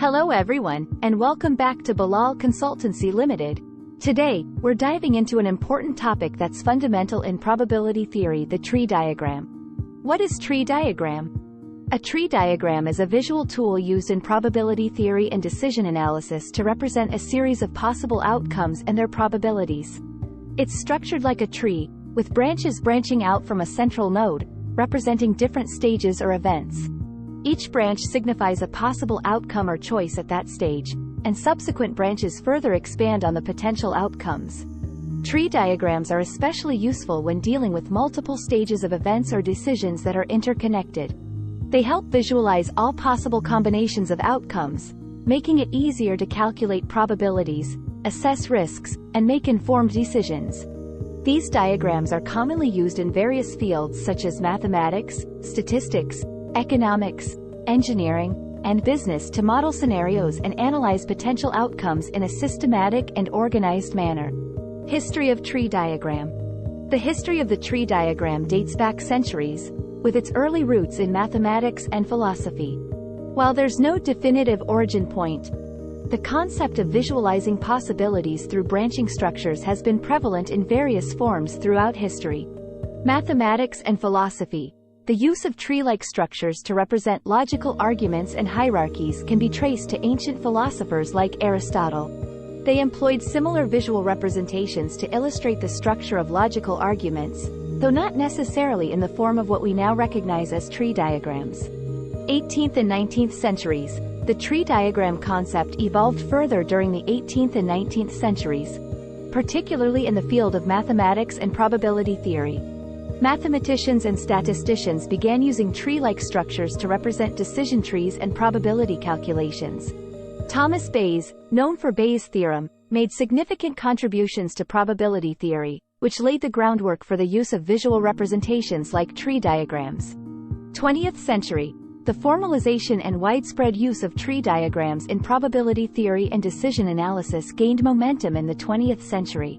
Hello everyone, and welcome back to Bilal Consultancy Limited. Today, we're diving into an important topic that's fundamental in probability theory: the tree diagram. What is tree diagram? A tree diagram is a visual tool used in probability theory and decision analysis to represent a series of possible outcomes and their probabilities. It's structured like a tree, with branches branching out from a central node, representing different stages or events. Each branch signifies a possible outcome or choice at that stage, and subsequent branches further expand on the potential outcomes. Tree diagrams are especially useful when dealing with multiple stages of events or decisions that are interconnected. They help visualize all possible combinations of outcomes, making it easier to calculate probabilities, assess risks, and make informed decisions. These diagrams are commonly used in various fields such as mathematics, statistics, economics, engineering, and business to model scenarios and analyze potential outcomes in a systematic and organized manner. History of tree diagram. The history of the tree diagram dates back centuries, with its early roots in mathematics and philosophy. While there's no definitive origin point, the concept of visualizing possibilities through branching structures has been prevalent in various forms throughout history. Mathematics and philosophy. The use of tree-like structures to represent logical arguments and hierarchies can be traced to ancient philosophers like Aristotle. They employed similar visual representations to illustrate the structure of logical arguments, though not necessarily in the form of what we now recognize as tree diagrams. 18th and 19th centuries. The tree diagram concept evolved further during the 18th and 19th centuries, particularly in the field of mathematics and probability theory. Mathematicians and statisticians began using tree-like structures to represent decision trees and probability calculations. Thomas Bayes, known for Bayes' theorem, made significant contributions to probability theory, which laid the groundwork for the use of visual representations like tree diagrams. 20th century. The formalization and widespread use of tree diagrams in probability theory and decision analysis gained momentum in the 20th century.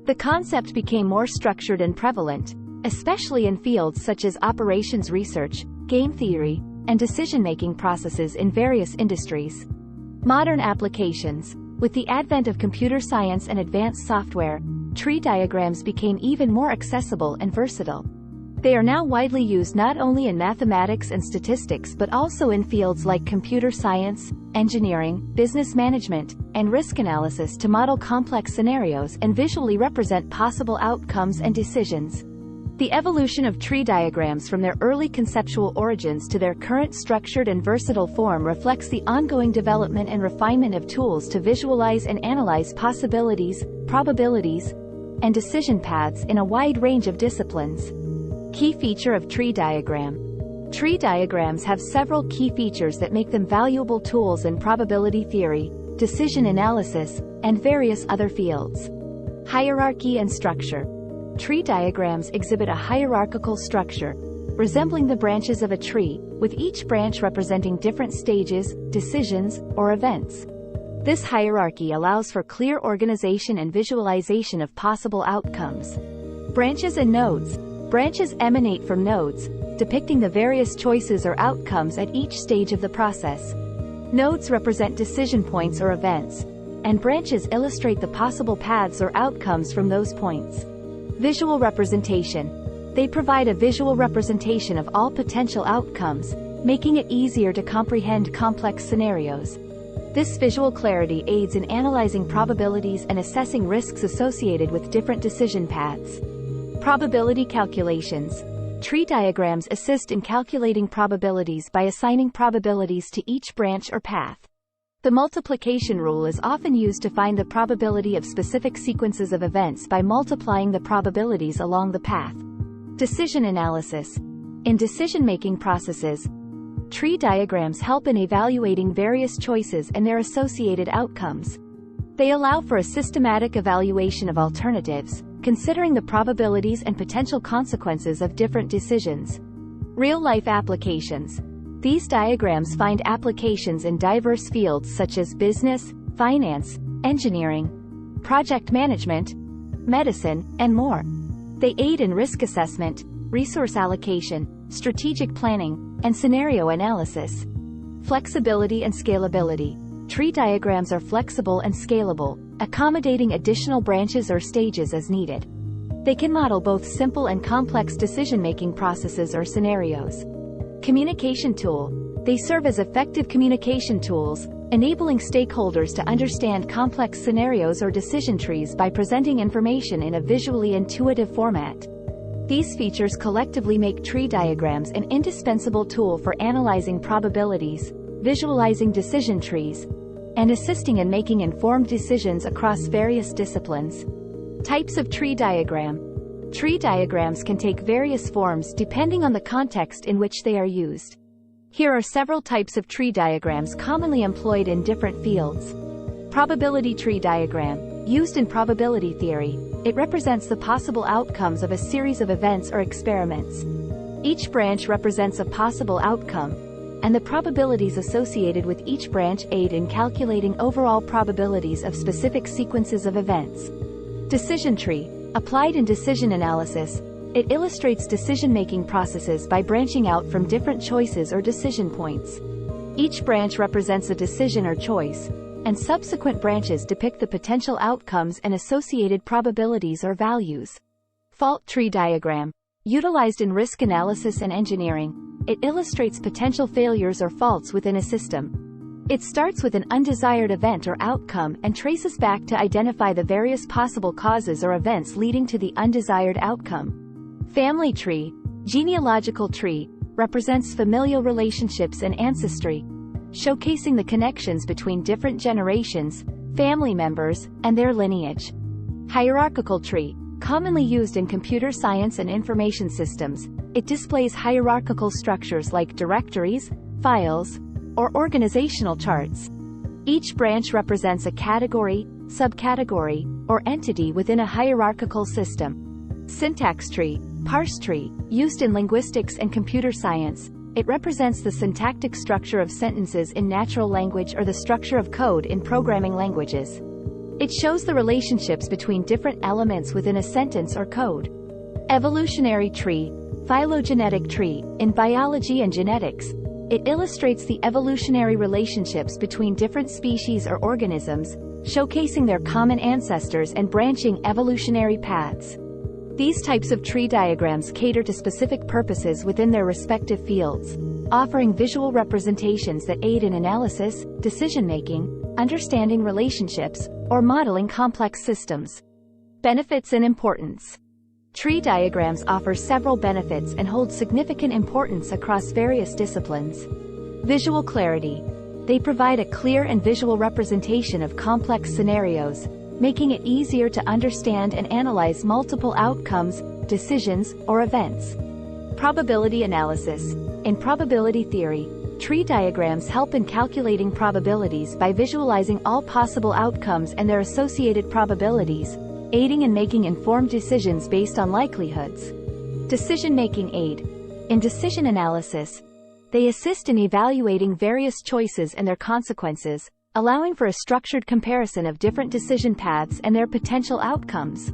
The concept became more structured and prevalent, especially in fields such as operations research, game theory, and decision-making processes in various industries. Modern applications. With the advent of computer science and advanced software, tree diagrams became even more accessible and versatile. They are now widely used not only in mathematics and statistics but also in fields like computer science, engineering, business management, and risk analysis to model complex scenarios and visually represent possible outcomes and decisions. The evolution of tree diagrams from their early conceptual origins to their current structured and versatile form reflects the ongoing development and refinement of tools to visualize and analyze possibilities, probabilities, and decision paths in a wide range of disciplines. Key feature of tree diagram. Tree diagrams have several key features that make them valuable tools in probability theory, decision analysis, and various other fields. Hierarchy and structure. Tree diagrams exhibit a hierarchical structure, resembling the branches of a tree, with each branch representing different stages, decisions, or events. This hierarchy allows for clear organization and visualization of possible outcomes. Branches and nodes. Branches emanate from nodes, depicting the various choices or outcomes at each stage of the process. Nodes represent decision points or events, and branches illustrate the possible paths or outcomes from those points. Visual representation. They provide a visual representation of all potential outcomes, making it easier to comprehend complex scenarios. This visual clarity aids in analyzing probabilities and assessing risks associated with different decision paths. Probability calculations. Tree diagrams assist in calculating probabilities by assigning probabilities to each branch or path. The multiplication rule is often used to find the probability of specific sequences of events by multiplying the probabilities along the path. Decision analysis. In decision-making processes, tree diagrams help in evaluating various choices and their associated outcomes. They allow for a systematic evaluation of alternatives, considering the probabilities and potential consequences of different decisions. Real-life applications. These diagrams find applications in diverse fields such as business, finance, engineering, project management, medicine, and more. They aid in risk assessment, resource allocation, strategic planning, and scenario analysis. Flexibility and scalability. tree diagrams are flexible and scalable, accommodating additional branches or stages as needed. They can model both simple and complex decision-making processes or scenarios. Communication tool. They serve as effective communication tools, enabling stakeholders to understand complex scenarios or decision trees by presenting information in a visually intuitive format. These features collectively make tree diagrams an indispensable tool for analyzing probabilities, visualizing decision trees, and assisting in making informed decisions across various disciplines. Types of tree diagram. Tree diagrams can take various forms depending on the context in which they are used. Here are several types of tree diagrams commonly employed in different fields. Probability tree diagram. Used in probability theory, it represents the possible outcomes of a series of events or experiments. Each branch represents a possible outcome, and the probabilities associated with each branch aid in calculating overall probabilities of specific sequences of events. Decision tree. Applied in decision analysis, it illustrates decision-making processes by branching out from different choices or decision points. Each branch represents a decision or choice, and subsequent branches depict the potential outcomes and associated probabilities or values. Fault tree diagram. Utilized in risk analysis and engineering, it illustrates potential failures or faults within a system. It starts with an undesired event or outcome and traces back to identify the various possible causes or events leading to the undesired outcome. Family tree. Genealogical tree represents familial relationships and ancestry, showcasing the connections between different generations, family members, and their lineage. Hierarchical tree. Commonly used in computer science and information systems, it displays hierarchical structures like directories, files, or organizational charts. Each branch represents a category, subcategory, or entity within a hierarchical system. Syntax tree. Parse tree. Used in linguistics and computer science, it represents the syntactic structure of sentences in natural language or the structure of code in programming languages. It shows the relationships between different elements within a sentence or code. Evolutionary tree. Phylogenetic tree. In biology and genetics, it illustrates the evolutionary relationships between different species or organisms, showcasing their common ancestors and branching evolutionary paths. These types of tree diagrams cater to specific purposes within their respective fields, offering visual representations that aid in analysis, decision-making, understanding relationships, or modeling complex systems. Benefits and importance. Tree diagrams offer several benefits and hold significant importance across various disciplines. Visual clarity. They provide a clear and visual representation of complex scenarios, making it easier to understand and analyze multiple outcomes, decisions, or events. Probability analysis. In probability theory, tree diagrams help in calculating probabilities by visualizing all possible outcomes and their associated probabilities, aiding in making informed decisions based on likelihoods. Decision-making aid. In decision analysis, they assist in evaluating various choices and their consequences, allowing for a structured comparison of different decision paths and their potential outcomes.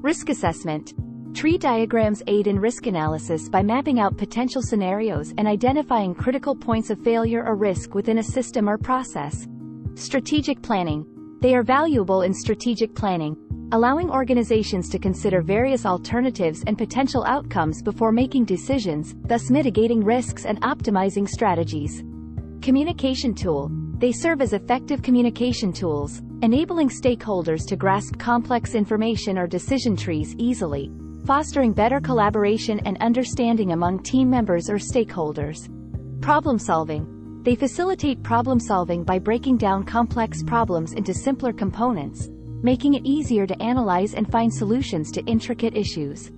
Risk assessment. Tree diagrams aid in risk analysis by mapping out potential scenarios and identifying critical points of failure or risk within a system or process. Strategic planning. They are valuable in strategic planning, allowing organizations to consider various alternatives and potential outcomes before making decisions, thus mitigating risks and optimizing strategies. Communication tool. They serve as effective communication tools, enabling stakeholders to grasp complex information or decision trees easily, fostering better collaboration and understanding among team members or stakeholders. Problem solving. They facilitate problem solving by breaking down complex problems into simpler components, making it easier to analyze and find solutions to intricate issues.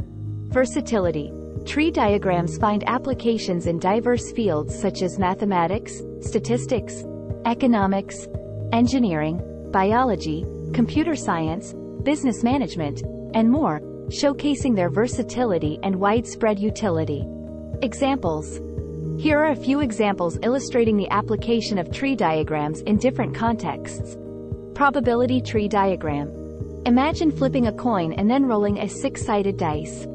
Versatility. Tree diagrams find applications in diverse fields such as mathematics, statistics, economics, engineering, biology, computer science, business management, and more, showcasing their versatility and widespread utility. Examples. Here are a few examples illustrating the application of tree diagrams in different contexts. Probability tree diagram. Imagine flipping a coin and then rolling a six-sided dice.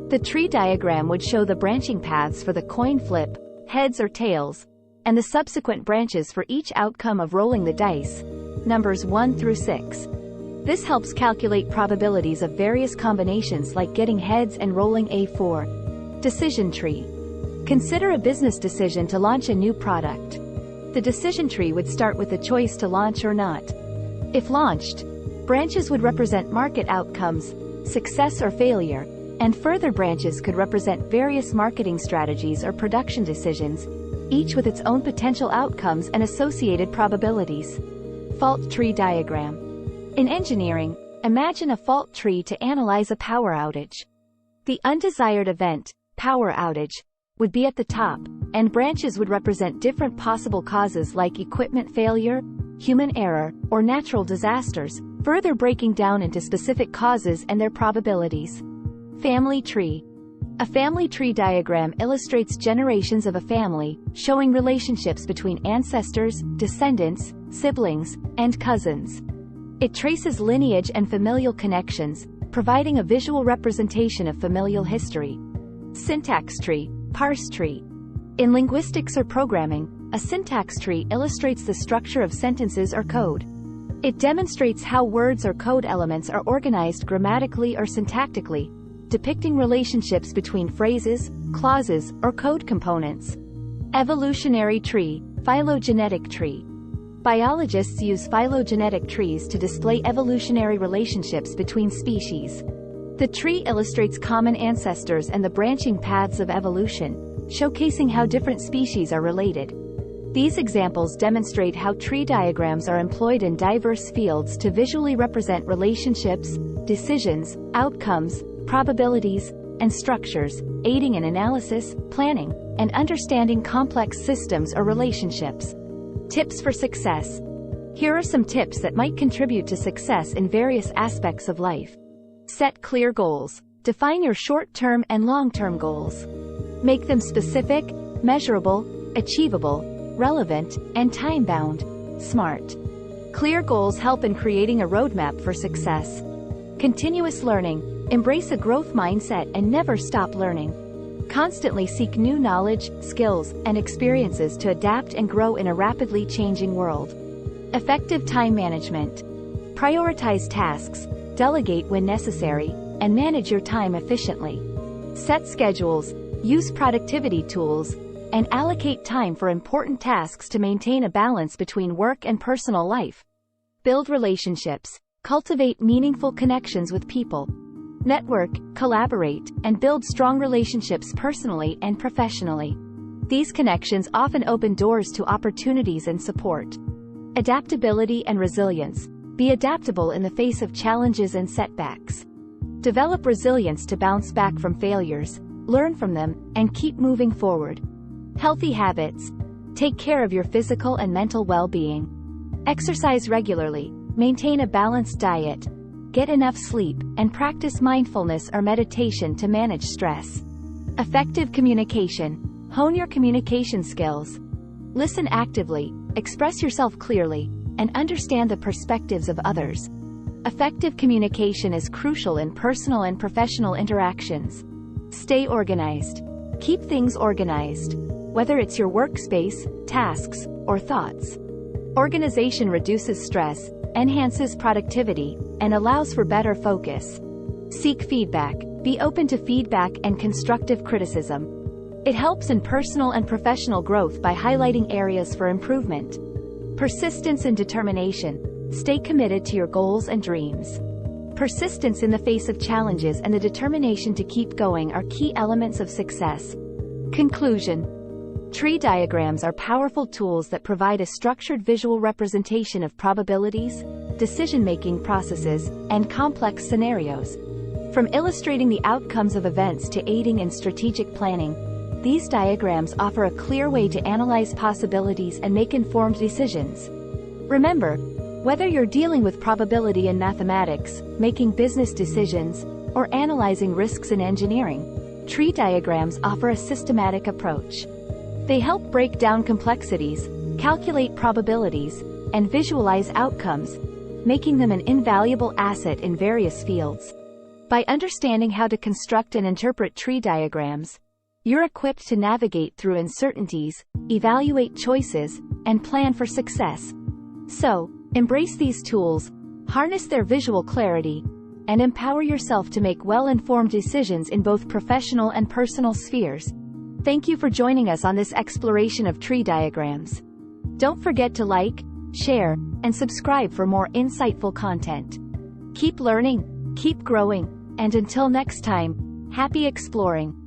The tree diagram would show the branching paths for the coin flip, heads or tails, and the subsequent branches for each outcome of rolling the dice, numbers 1 through 6. This helps calculate probabilities of various combinations like getting heads and rolling a 4. Decision tree. Consider a business decision to launch a new product. The decision tree would start with the choice to launch or not. If launched, branches would represent market outcomes, success or failure, and further branches could represent various marketing strategies or production decisions, each with its own potential outcomes and associated probabilities. Fault tree diagram. In engineering, imagine a fault tree to analyze a power outage. The undesired event, power outage, would be at the top, and branches would represent different possible causes like equipment failure, human error, or natural disasters, further breaking down into specific causes and their probabilities. Family tree. A family tree diagram illustrates generations of a family, showing relationships between ancestors, descendants, siblings, and cousins. It traces lineage and familial connections, providing a visual representation of familial history. Syntax tree, parse tree. In linguistics or programming, a syntax tree illustrates the structure of sentences or code. It demonstrates how words or code elements are organized grammatically or syntactically, depicting relationships between phrases, clauses, or code components. Evolutionary tree, phylogenetic tree. Biologists use phylogenetic trees to display evolutionary relationships between species. The tree illustrates common ancestors and the branching paths of evolution, showcasing how different species are related. These examples demonstrate how tree diagrams are employed in diverse fields to visually represent relationships, decisions, outcomes, probabilities, and structures, aiding in analysis, planning, and understanding complex systems or relationships. Tips for success. Here are some tips that might contribute to success in various aspects of life. Set clear goals. Define your short-term and long-term goals. Make them specific, measurable, achievable, relevant, and time-bound. Smart. Clear goals help in creating a roadmap for success. Continuous learning. Embrace a growth mindset and never stop learning. Constantly seek new knowledge, skills, and experiences to adapt and grow in a rapidly changing world. Effective time management. Prioritize tasks, delegate when necessary, and manage your time efficiently. Set schedules, use productivity tools, and allocate time for important tasks to maintain a balance between work and personal life. Build relationships. Cultivate meaningful connections with people. Network, collaborate, and build strong relationships personally and professionally. These connections often open doors to opportunities and support. Adaptability and resilience. Be adaptable in the face of challenges and setbacks. Develop resilience to bounce back from failures, learn from them, and keep moving forward. Healthy habits. Take care of your physical and mental well-being. Exercise regularly, maintain a balanced diet, get enough sleep, and practice mindfulness or meditation to manage stress. Effective communication. Hone your communication skills. Listen actively, express yourself clearly, and understand the perspectives of others. Effective communication is crucial in personal and professional interactions. Stay organized. Keep things organized, whether it's your workspace, tasks, or thoughts. Organization reduces stress, enhances productivity, and allows for better focus. Seek feedback. Be open to feedback and constructive criticism. It helps in personal and professional growth by highlighting areas for improvement. Persistence and determination. Stay committed to your goals and dreams. Persistence in the face of challenges and the determination to keep going are key elements of success. Conclusion. Tree diagrams are powerful tools that provide a structured visual representation of probabilities, decision-making processes, and complex scenarios. From illustrating the outcomes of events to aiding in strategic planning, these diagrams offer a clear way to analyze possibilities and make informed decisions. Remember, whether you're dealing with probability in mathematics, making business decisions, or analyzing risks in engineering, tree diagrams offer a systematic approach. They help break down complexities, calculate probabilities, and visualize outcomes, making them an invaluable asset in various fields. By understanding how to construct and interpret tree diagrams, You're equipped to navigate through uncertainties, evaluate choices, and plan for success. So, embrace these tools, harness their visual clarity, and empower yourself to make well-informed decisions in both professional and personal spheres. Thank you for joining us on this exploration of tree diagrams. Don't forget to like, share, and subscribe for more insightful content. Keep learning, keep growing, and until next time, happy exploring.